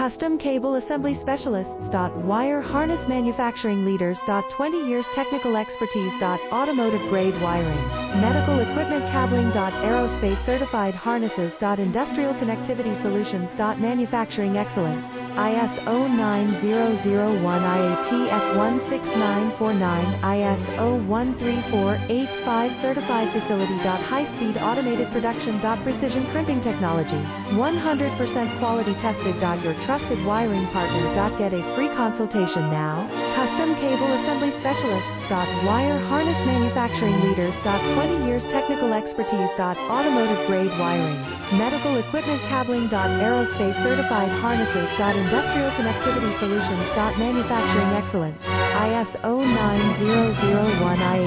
Custom Cable Assembly Specialists. Wire Harness Manufacturing Leaders. 20 years technical expertise. Automotive grade wiring. Medical equipment cabling. Aerospace certified harnesses. Industrial connectivity solutions. Manufacturing excellence. ISO 9001 IATF 16949 ISO 13485 certified facility. High-speed automated production. Precision crimping technology. 100% quality tested. Your trusted wiring partner. Get a free consultation now. Custom Cable Assembly Specialists. Wire Harness Manufacturing Leaders. 20 years technical expertise. Automotive grade wiring. Medical equipment cabling. Aerospace certified harnesses. Industrial connectivity solutions. Manufacturing excellence. ISO 9001 IA